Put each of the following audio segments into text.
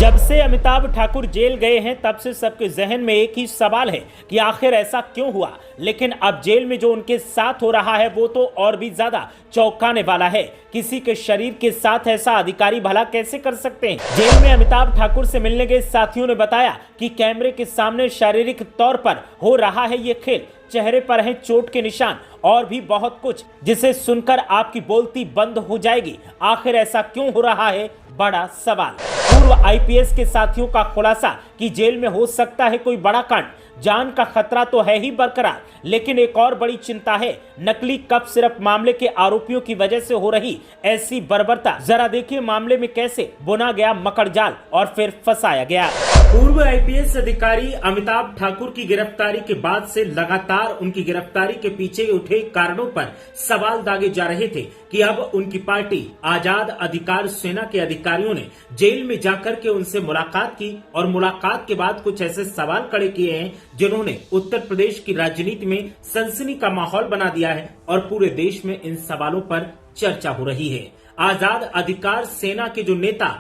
जब से अमिताभ ठाकुर जेल गए हैं तब से सबके जहन में एक ही सवाल है कि आखिर ऐसा क्यों हुआ। लेकिन अब जेल में जो उनके साथ हो रहा है वो तो और भी ज्यादा चौंकाने वाला है। किसी के शरीर के साथ ऐसा अधिकारी भला कैसे कर सकते हैं। जेल में अमिताभ ठाकुर से मिलने गए साथियों ने बताया कि कैमरे के सामने शारीरिक तौर पर हो रहा है ये खेल। चेहरे पर हैं चोट के निशान और भी बहुत कुछ जिसे सुनकर आपकी बोलती बंद हो जाएगी। आखिर ऐसा क्यों हो रहा है, बड़ा सवाल। पूर्व आईपीएस के साथियों का खुलासा कि जेल में हो सकता है कोई बड़ा कांड। जान का खतरा तो है ही बरकरार, लेकिन एक और बड़ी चिंता है नकली कफ सिरप मामले के आरोपियों की वजह से हो रही ऐसी बर्बरता। जरा देखिए मामले में कैसे बुना गया मकड़जाल और फिर फंसाया गया। पूर्व आईपीएस अधिकारी अमिताभ ठाकुर की गिरफ्तारी के बाद से लगातार उनकी गिरफ्तारी के पीछे उठे कारणों पर सवाल दागे जा रहे थे कि अब उनकी पार्टी आजाद अधिकार सेना के अधिकारियों ने जेल में जाकर के उनसे मुलाकात की और मुलाकात के बाद कुछ ऐसे सवाल खड़े किए हैं जिन्होंने उत्तर प्रदेश की राजनीति में सनसनी का माहौल बना दिया है और पूरे देश में इन सवालों पर चर्चा हो रही है। आजाद अधिकार सेना के जो नेता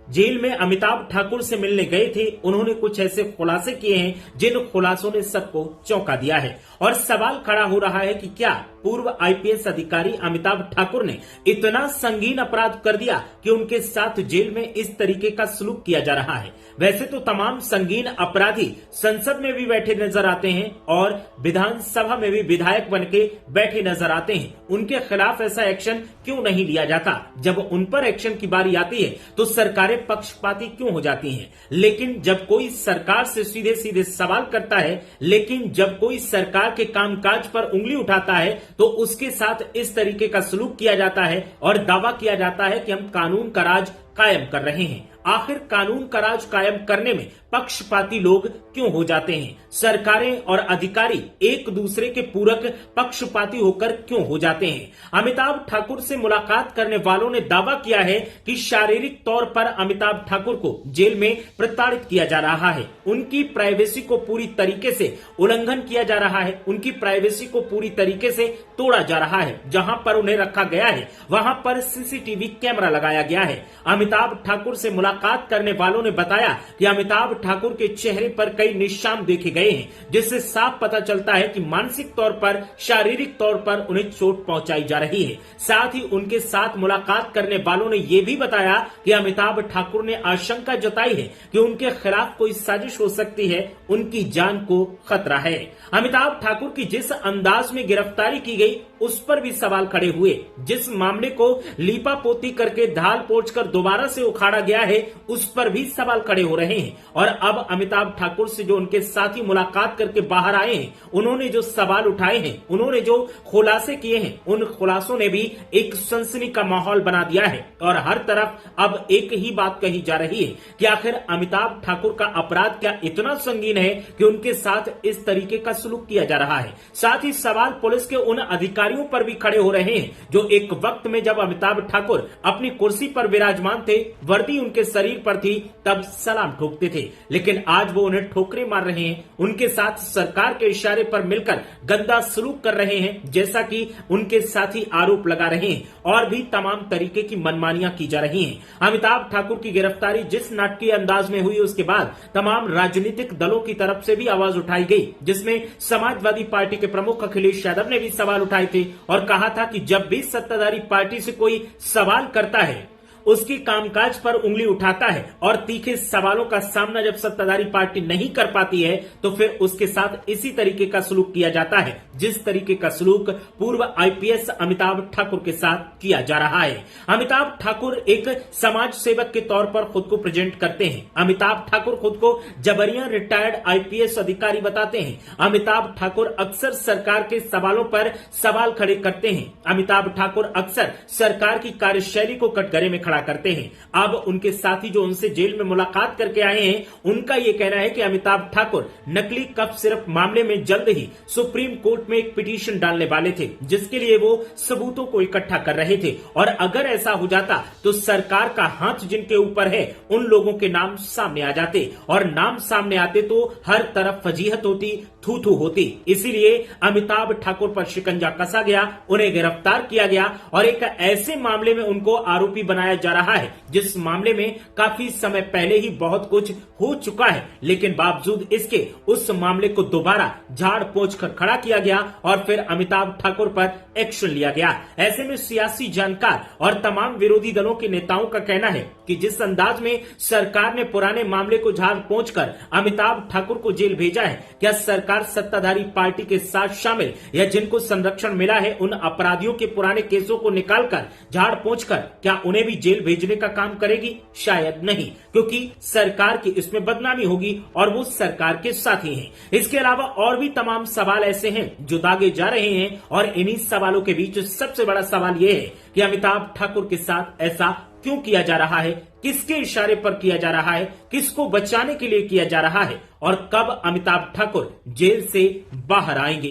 जेल में अमिताभ ठाकुर से मिलने गए थे, उन्होंने कुछ ऐसे खुलासे किए हैं जिन खुलासों ने सबको चौंका दिया है और सवाल खड़ा हो रहा है कि क्या पूर्व आईपीएस अधिकारी अमिताभ ठाकुर ने इतना संगीन अपराध कर दिया कि उनके साथ जेल में इस तरीके का सलूक किया जा रहा है। वैसे तो तमाम संगीन अपराधी संसद में भी बैठे नजर आते हैं और विधानसभा में भी विधायक बनके बैठे नजर आते हैं। उनके खिलाफ ऐसा एक्शन क्यों नहीं लिया जाता? जब उन पर एक्शन की बारी आती है तो सरकारें पक्षपाती क्यों हो जाती हैं? लेकिन जब कोई सरकार से सीधे सीधे सवाल करता है, लेकिन जब कोई सरकार के कामकाज पर उंगली उठाता है तो उसके साथ इस तरीके का सलूक किया जाता है और दावा किया जाता है कि हम कानून का राज कायम कर रहे हैं। आखिर कानून का राज कायम करने में पक्षपाती लोग क्यों हो जाते हैं? सरकारें और अधिकारी एक दूसरे के पूरक पक्षपाती होकर क्यों हो जाते हैं? अमिताभ ठाकुर से मुलाकात करने वालों ने दावा किया है कि शारीरिक तौर पर अमिताभ ठाकुर को जेल में प्रताड़ित किया जा रहा है। उनकी प्राइवेसी को पूरी तरीके से उल्लंघन किया जा रहा है। उनकी प्राइवेसी को पूरी तरीके से तोड़ा जा रहा है। जहां पर उन्हें रखा गया है वहां पर सीसीटीवी कैमरा लगाया गया है। अमिताभ ठाकुर से मुलाकात करने वालों ने बताया कि अमिताभ ठाकुर के चेहरे पर कई निशान देखे गए हैं, जिससे साफ पता चलता है कि मानसिक तौर पर, शारीरिक तौर पर उन्हें चोट पहुंचाई जा रही है। साथ ही उनके साथ मुलाकात करने वालों ने यह भी बताया कि अमिताभ ठाकुर ने आशंका जताई है कि उनके खिलाफ कोई साजिश हो सकती है, उनकी जान को खतरा है। अमिताभ ठाकुर की जिस अंदाज में गिरफ्तारी की गई उस पर भी सवाल खड़े हुए। जिस मामले को लीपापोती करके ढाल पोंछकर दोबारा से उखाड़ा गया है उस पर भी सवाल खड़े हो रहे हैं। और अब अमिताभ ठाकुर से जो उनके साथी मुलाकात करके बाहर आए हैं, उन्होंने जो सवाल उठाए हैं, उन्होंने जो खुलासे किए हैं, उन खुलासों ने भी एक सनसनी का माहौल बना दिया है। और हर तरफ अब एक ही बात कही जा रही है कि आखिर अमिताभ ठाकुर का अपराध क्या इतना संगीन है कि उनके साथ इस तरीके का सलूक किया जा रहा है। साथ ही सवाल पुलिस के उन अधिकारियों पर भी खड़े हो रहे हैं जो एक वक्त में जब अमिताभ ठाकुर अपनी कुर्सी पर विराजमान थे, वर्दी उनके शरीर पर थी, तब सलाम ठोकते थे, लेकिन आज वो उन्हें ठोकरें मार रहे हैं। उनके साथ सरकार के इशारे पर मिलकर गंदा सलूक कर रहे हैं, जैसा कि उनके साथी आरोप लगा रहे हैं। और भी तमाम तरीके की मनमानियां की जा रही हैं। अमिताभ ठाकुर की गिरफ्तारी जिस नाटकीय अंदाज में हुई, उसके बाद तमाम राजनीतिक दलों की तरफ से भी आवाज उठाई गई, जिसमें समाजवादी पार्टी के प्रमुख अखिलेश यादव ने भी सवाल उठाए थे और कहा था कि जब भी सत्ताधारी पार्टी से कोई सवाल करता है, उसकी कामकाज पर उंगली उठाता है और तीखे सवालों का सामना जब सत्ताधारी पार्टी नहीं कर पाती है तो फिर उसके साथ इसी तरीके का सलूक किया जाता है, जिस तरीके का सलूक पूर्व आईपीएस अमिताभ ठाकुर के साथ किया जा रहा है। अमिताभ ठाकुर एक समाज सेवक के तौर पर खुद को प्रेजेंट करते हैं। अमिताभ ठाकुर खुद को जबरिया रिटायर्ड आईपीएस अधिकारी बताते हैं। अमिताभ ठाकुर अक्सर सरकार के सवालों पर सवाल खड़े करते हैं। अमिताभ ठाकुर अक्सर सरकार की कार्यशैली को कटघरे में खड़ा करते हैं। अब उनके साथी जो उनसे जेल में मुलाकात करके आए हैं, उनका यह कहना है कि अमिताभ ठाकुर नकली कफ सिरप मामले में जल्द ही सुप्रीम कोर्ट में एक पिटीशन डालने वाले थे, जिसके लिए वो सबूतों को इकट्ठा कर रहे थे। और अगर ऐसा हो जाता तो सरकार का हाथ जिनके ऊपर है, उन लोगों के नाम सामने आ जाते और नाम सामने आते तो हर तरफ फजीहत होती, थू थू होती। इसीलिए अमिताभ ठाकुर पर शिकंजा कसा गया, उन्हें गिरफ्तार किया गया और एक ऐसे मामले में उनको आरोपी बनाया जा रहा है, जिस मामले में काफी समय पहले ही बहुत कुछ हो चुका है, लेकिन बावजूद इसके उस मामले को दोबारा झाड़ पोंछ कर खड़ा किया गया और फिर अमिताभ ठाकुर पर एक्शन लिया गया। ऐसे में सियासी जानकार और तमाम विरोधी दलों के नेताओं का कहना है कि जिस अंदाज में सरकार ने पुराने मामले को झाड़ पोंछकर अमिताभ ठाकुर को जेल भेजा है, क्या सरकार सत्ताधारी पार्टी के साथ शामिल या जिनको संरक्षण मिला है उन अपराधियों के पुराने केसों को निकालकर झाड़ पोंछकर क्या उन्हें भी जेल भेजने का काम करेगी? शायद नहीं, क्योंकि सरकार की इसमें बदनामी होगी और वो सरकार के साथ ही हैं। इसके अलावा और भी तमाम सवाल ऐसे हैं जो दागे जा रहे हैं और इन्हीं सवालों के बीच सबसे बड़ा सवाल यह है कि अमिताभ ठाकुर के साथ ऐसा क्यों किया जा रहा है, किसके इशारे पर किया जा रहा है, किसको बचाने के लिए किया जा रहा है और कब अमिताभ ठाकुर जेल से बाहर आएंगे।